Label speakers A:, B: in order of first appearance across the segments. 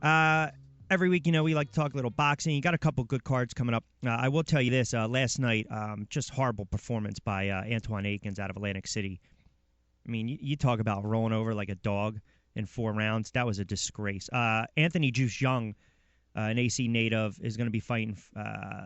A: Every week, we like to talk a little boxing. You got a couple good cards coming up. I will tell you this. Last night, just horrible performance by Antoine Akins out of Atlantic City. I mean, you talk about rolling over like a dog in 4 rounds. That was a disgrace. Anthony Juice Young, an AC native, is going to be fighting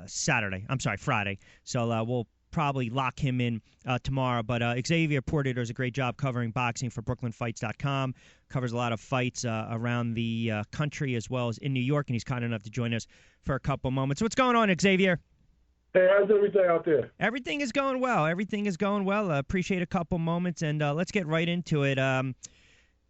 A: Friday. So we'll probably lock him in tomorrow. But Xavier Porter does a great job covering boxing for BrooklynFights.com. Covers a lot of fights around the country as well as in New York, and he's kind enough to join us for a couple moments. What's going on, Xavier?
B: Hey, how's everything out there?
A: Everything is going well. Appreciate a couple moments, and let's get right into it.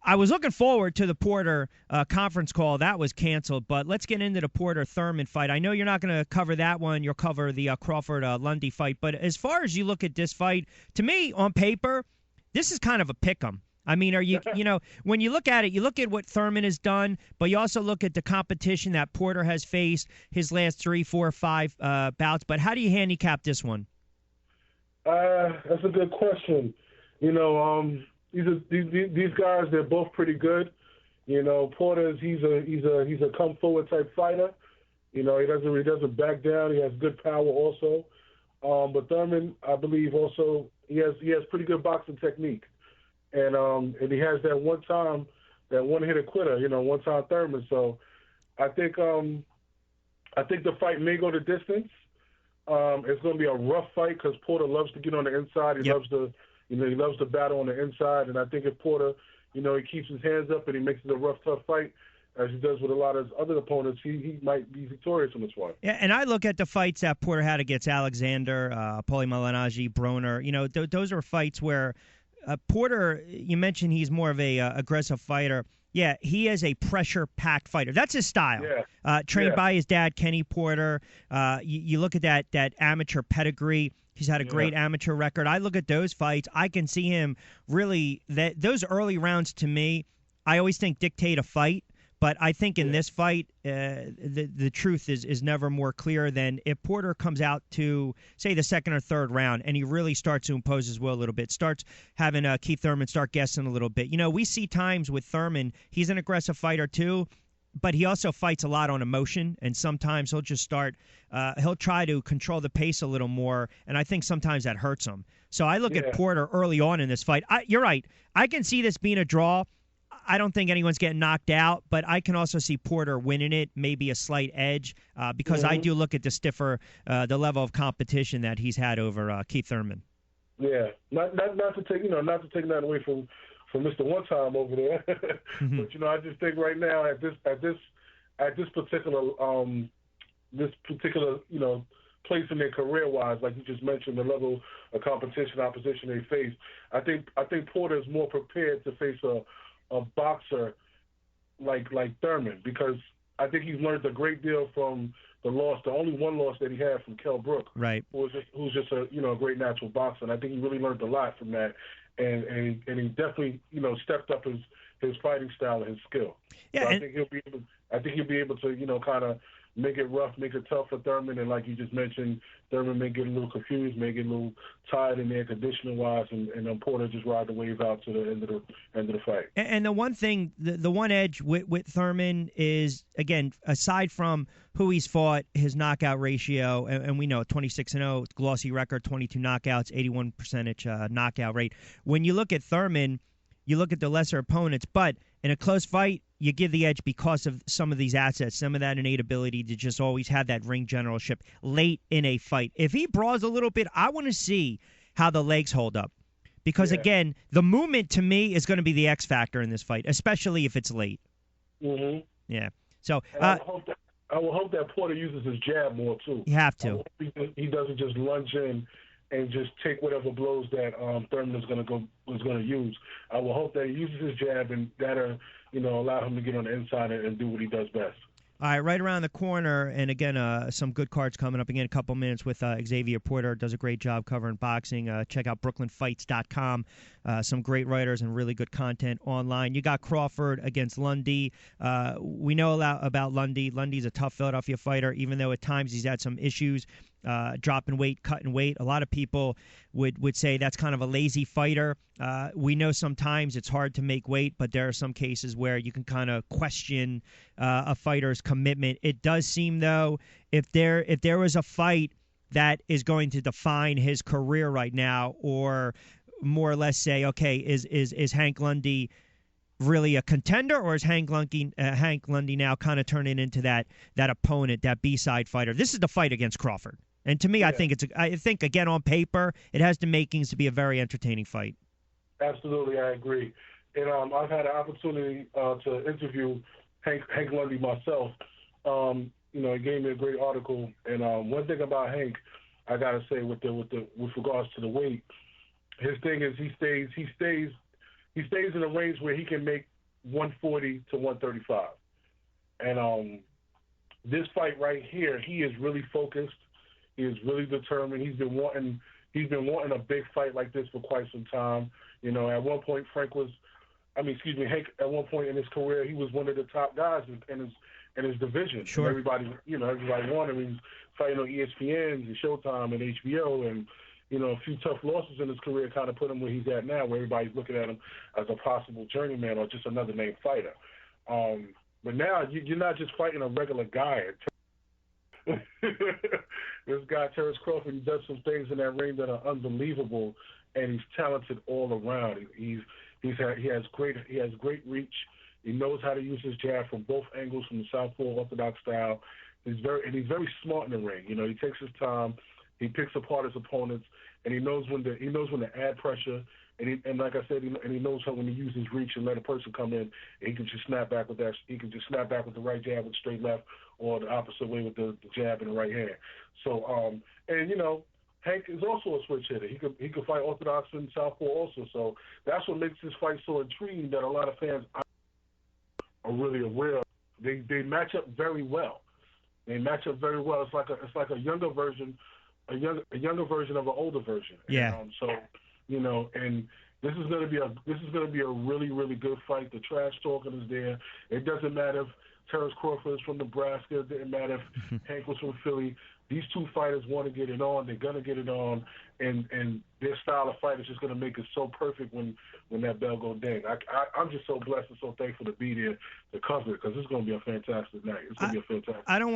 A: I was looking forward to the Porter conference call. That was canceled, but let's get into the Porter-Thurman fight. I know you're not going to cover that one. You'll cover the Crawford-Lundy fight. But as far as you look at this fight, to me, on paper, this is kind of a pick-em. I mean, when you look at it, you look at what Thurman has done, but you also look at the competition that Porter has faced his last 3, 4, 5 bouts. But how do you handicap this one?
B: That's a good question. These guys, they're both pretty good. Porter, he's a come forward type fighter. He doesn't back down. He has good power also. But Thurman, I believe also he has pretty good boxing technique. And he has that one-hitter quitter, one-time Thurman. So I think the fight may go the distance. It's going to be a rough fight because Porter loves to get on the inside. He loves to, he loves to battle on the inside. And I think if Porter, he keeps his hands up and he makes it a rough, tough fight, as he does with a lot of his other opponents, he might be victorious in this one. Yeah,
A: and I look at the fights that Porter had against Alexander, Paulie Malignaggi, Broner. Those are fights where Porter, you mentioned he's more of a aggressive fighter. Yeah, he is a pressure-packed fighter. That's his style. Trained by his dad, Kenny Porter. You look at that amateur pedigree. He's had a great amateur record. I look at those fights. I can see him really those early rounds to me, I always think dictate a fight. But I think in this fight, the truth is never more clear than if Porter comes out to, say, the second or third round and he really starts to impose his will a little bit, starts having Keith Thurman start guessing a little bit. We see times with Thurman, he's an aggressive fighter too, but he also fights a lot on emotion, and sometimes he'll just he'll try to control the pace a little more, and I think sometimes that hurts him. So I look at Porter early on in this fight. You're right. I can see this being a draw. I don't think anyone's getting knocked out, but I can also see Porter winning it, maybe a slight edge, because I do look at the stiffer, the level of competition that he's had over Keith Thurman.
B: Yeah, not to take that away from Mr. One Time over there, but I just think right now at this particular place in their career wise, like you just mentioned, the level of competition, opposition they face, I think Porter is more prepared to face a boxer like Thurman, because I think he's learned a great deal from the only one loss that he had from Kell Brook,
A: right?
B: Who's just a great natural boxer. And I think he really learned a lot from that, and he definitely stepped up his fighting style and his skill.
A: Yeah,
B: so I think he'll be able to kind of make it rough, make it tough for Thurman, and like you just mentioned, Thurman may get a little confused, may get a little tired in there conditioning-wise, and Porter just ride the wave out to the end of the fight.
A: And the one thing, the one edge with Thurman is, again, aside from who he's fought, his knockout ratio, and we know 26-0, glossy record, 22 knockouts, 81% knockout rate. When you look at Thurman, you look at the lesser opponents, but in a close fight, you give the edge because of some of these assets, some of that innate ability to just always have that ring generalship late in a fight. If he brawls a little bit, I want to see how the legs hold up. Because, again, the movement to me is going to be the X factor in this fight, especially if it's late.
B: Mm-hmm.
A: Yeah. So
B: I will hope that Porter uses his jab more, too.
A: You have to.
B: He doesn't just lunge in and just take whatever blows that Thurman is going to use. I will hope that he uses his jab, and that'll allow him to get on the inside and do what he does best.
A: All right, right around the corner, and again, some good cards coming up. Again, a couple minutes with Xavier Porter. Does a great job covering boxing. Check out BrooklynFights.com. Some great writers and really good content online. You got Crawford against Lundy. We know about Lundy. Lundy's a tough Philadelphia fighter, even though at times he's had some issues dropping weight, cutting weight. A lot of people would say that's kind of a lazy fighter. We know sometimes it's hard to make weight, but there are some cases where you can kind of question a fighter's commitment. It does seem, though, if there was a fight that is going to define his career right now, or more or less say, okay, is Hank Lundy really a contender, or is Hank Lundy now kind of turning into that opponent, that B-side fighter? This is the fight against Crawford, and to me, yeah. I think again on paper, it has the makings to be a very entertaining fight.
B: Absolutely, I agree. And I've had an opportunity to interview Hank Lundy myself. He gave me a great article. And one thing about Hank, I gotta say, with regards to the weight, his thing is he stays in a range where he can make 140 to 135. And this fight right here, he is really focused. He is really determined. He's been wanting a big fight like this for quite some time. At one point, Hank, at one point in his career, he was one of the top guys in his division.
A: Sure.
B: And everybody wanted him. He was fighting on ESPN and Showtime and HBO, and a few tough losses in his career kind of put him where he's at now, where everybody's looking at him as a possible journeyman or just another named fighter. But now you're not just fighting a regular guy. This guy, Terrence Crawford, he does some things in that ring that are unbelievable, and he's talented all around. He has great reach. He knows how to use his jab from both angles, from the southpaw orthodox style. He's very smart in the ring. He takes his time. He picks apart his opponents, and he knows when to add pressure. And like I said, he knows how when to use his reach and let a person come in, and he can just snap back with that. He can just snap back with the right jab with straight left, or the opposite way with the jab in the right hand. So, Hank is also a switch hitter. He could fight orthodox and southpaw also. So that's what makes this fight so intriguing that a lot of fans are really aware of. They match up very well. It's like a younger version. A younger version of an older version.
A: Yeah.
B: And this is going to be a really, really good fight. The trash talking is there. It doesn't matter if Terrence Crawford is from Nebraska. It didn't matter if Hank was from Philly. These two fighters want to get it on. They're going to get it on, and their style of fight is just going to make it so perfect when that bell goes ding. I'm just so blessed and so thankful to be there to cover it, because it's going to be a fantastic night. It's going to be a fantastic.
A: I don't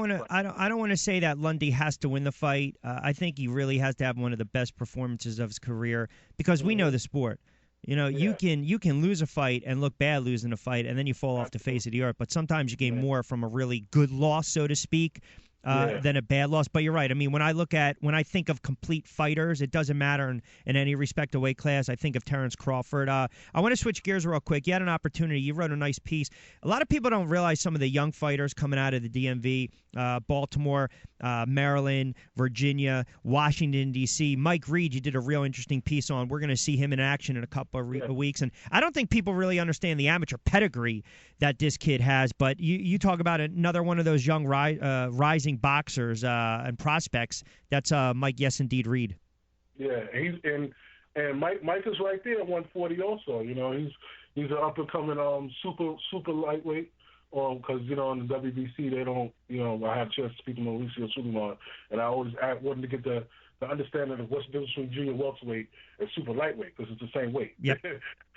A: want to say that Lundy has to win the fight. I think he really has to have one of the best performances of his career, because we know the sport. You can lose a fight and look bad losing a fight, and then you fall off the face of the earth. But sometimes you gain more from a really good loss, so to speak, than a bad loss. But you're right. I mean, when I think of complete fighters, it doesn't matter in any respect of weight class. I think of Terrence Crawford. I want to switch gears real quick. You had an opportunity. You wrote a nice piece. A lot of people don't realize some of the young fighters coming out of the DMV, Baltimore, Maryland, Virginia, Washington, D.C. Mike Reed, you did a real interesting piece on. We're going to see him in action in a couple of weeks. And I don't think people really understand the amateur pedigree that this kid has. But you talk about another one of those young rising boxers and prospects. That's Mike, yes, indeed, Reed.
B: Yeah, and Mike is right there at 140 also. He's an up-and-coming super lightweight. Because, in the WBC, they don't, I had a chance to speak to Mauricio Suleiman, and I always wanted to get the understanding of what's the difference between junior welterweight and super lightweight, because it's the same weight.
A: Yep.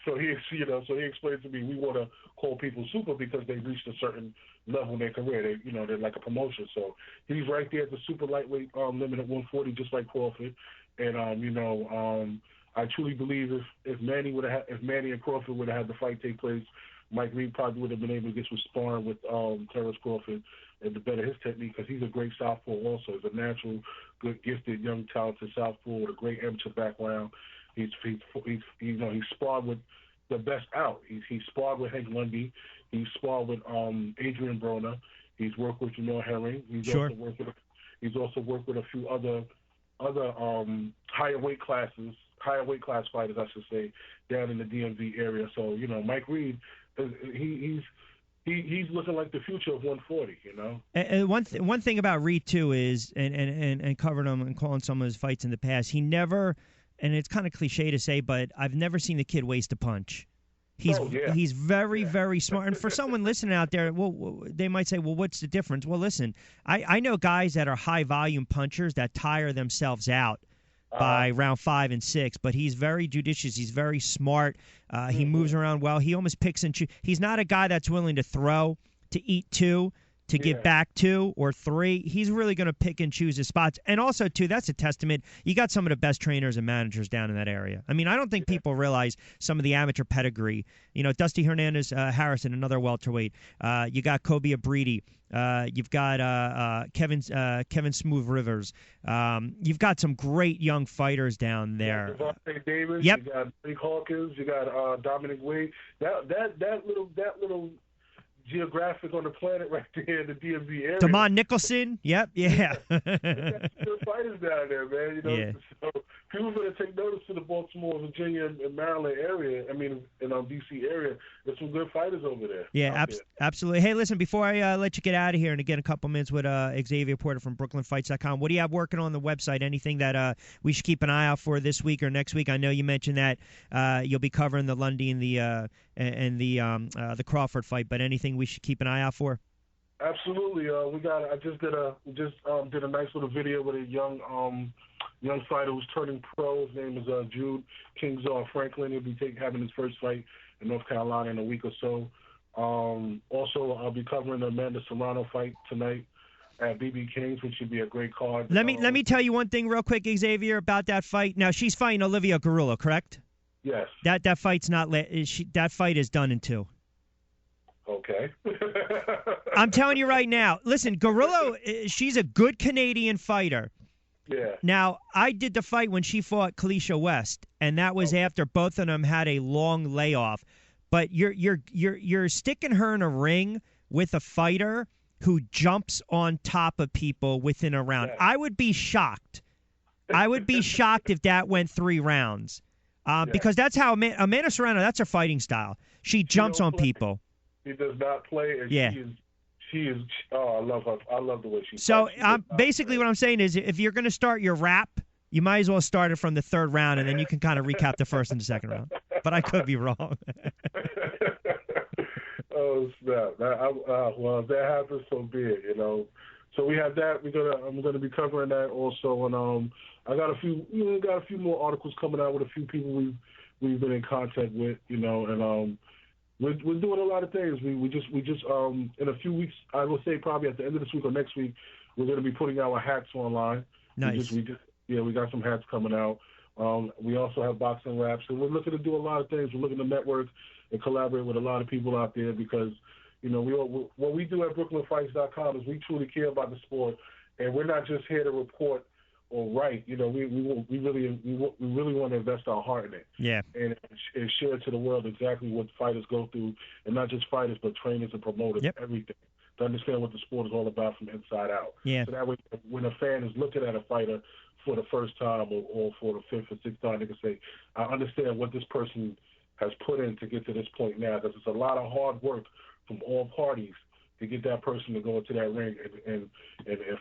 B: So he explained to me, we want to call people super because they reached a certain level in their career. They're like a promotion. So he's right there at the super lightweight limit at 140, just like Crawford. And I truly believe if Manny and Crawford would have had the fight take place, Mike Reed probably would have been able to get some sparring with Terrence Crawford and to better his technique, because he's a great southpaw also. He's a natural, good, gifted, young, talented southpaw with a great amateur background. He's sparred with the best out. He's sparred with Hank Lundy. He's sparred with Adrian Broner. He's worked with Jamel Herring. He's also worked with a few other higher weight class fighters, I should say, down in the DMV area. So Mike Reed, he's looking like the future of 140.
A: And one thing about Reed too is, and covered him and calling some of his fights in the past, he never, and it's kind of cliche to say, but I've never seen the kid waste a punch. He's very, very smart. And for someone listening out there, well, they might say, well, what's the difference? Well, listen, I know guys that are high-volume punchers that tire themselves out by round 5 and 6, but he's very judicious. He's very smart. He moves around well. He almost picks and chooses. He's not a guy that's willing to throw, to eat 2, to get back 2 or 3. He's really going to pick and choose his spots. And also, too, that's a testament. You got some of the best trainers and managers down in that area. I mean, I don't think people realize some of the amateur pedigree. You know, Dusty Hernandez Harrison, another welterweight. You got Kobe Abriti. You've got Kevin Smooth Rivers. You've got some great young fighters down there.
B: Devontae Davis.
A: Yep.
B: You got Big Hawkins. You got Dominic Wade. That little geographic on the planet right there in the DMV area.
A: Damon Nicholson. Yep. Yeah.
B: Good fighters down there, man. You know, so people are going to take notice to the Baltimore, Virginia, and Maryland area. I mean, in D.C. area. There's some good fighters over there.
A: Yeah, absolutely. Hey, listen, before I let you get out of here, and again, a couple minutes with Xavier Porter from BrooklynFights.com, what do you have working on the website? Anything that we should keep an eye out for this week or next week? I know you mentioned that you'll be covering the Lundy and the Crawford fight, but anything we should keep an eye out for?
B: Absolutely. I just did a nice little video with a young fighter who's turning pro. His name is Jude Kingzar Franklin. He'll be having his first fight in North Carolina in a week or so. Also, I'll be covering the Amanda Serrano fight tonight at BB King's, which should be a great card.
A: Let me tell you one thing real quick, Xavier, about that fight. Now, she's fighting Olivia Garillo, correct?
B: Yes.
A: That fight's not that fight is done in 2.
B: Okay.
A: I'm telling you right now. Listen, Garillo, she's a good Canadian fighter.
B: Yeah.
A: Now, I did the fight when she fought Kalisha West, and that was after both of them had a long layoff. But you're sticking her in a ring with a fighter who jumps on top of people within a round. Yeah. I would be shocked. I would be shocked if that went 3 rounds. Because that's how Amanda Serrano, that's her fighting style. She jumps on people.
B: She does not play, and she is. Oh, I love her. I love the way she.
A: So basically, what I'm saying is, if you're going to start your rap, you might as well start it from the 3rd round, and then you can kind of recap the 1st and the 2nd round. But I could be wrong.
B: Oh snap! Well, if that happens, so be it. You know. So we have that. I'm gonna be covering that also, and I got a few more articles coming out with a few people we've been in contact with. You know, and We're doing a lot of things. We just in a few weeks, I will say probably at the end of this week or next week, we're going to be putting our hats online.
A: Nice.
B: We got some hats coming out. We also have boxing wraps, and we're looking to do a lot of things. We're looking to network and collaborate with a lot of people out there because, you know, what we do at BrooklynFights.com is we truly care about the sport, and we're not just here to report or write. You know, we really want to invest our heart in it.
A: Yeah.
B: And share to the world exactly what fighters go through, and not just fighters, but trainers and promoters, everything, to understand what the sport is all about from inside out.
A: Yeah.
B: So that way, when a fan is looking at a fighter for the first time or for the 5th or 6th time, they can say, I understand what this person has put in to get to this point now, because it's a lot of hard work from all parties to get that person to go into that ring and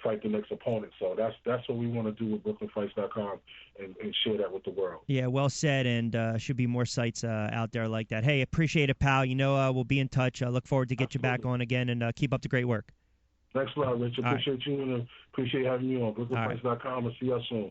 B: fight the next opponent. So that's what we want to do with BrooklynFights.com and share that with the world.
A: Yeah, well said, and should be more sites out there like that. Hey, appreciate it, pal. You know, we'll be in touch. I look forward to get you back on again, and keep up the great work.
B: Thanks a lot, Rich. Appreciate you, and appreciate having me on BrooklynFights.com, and see you soon.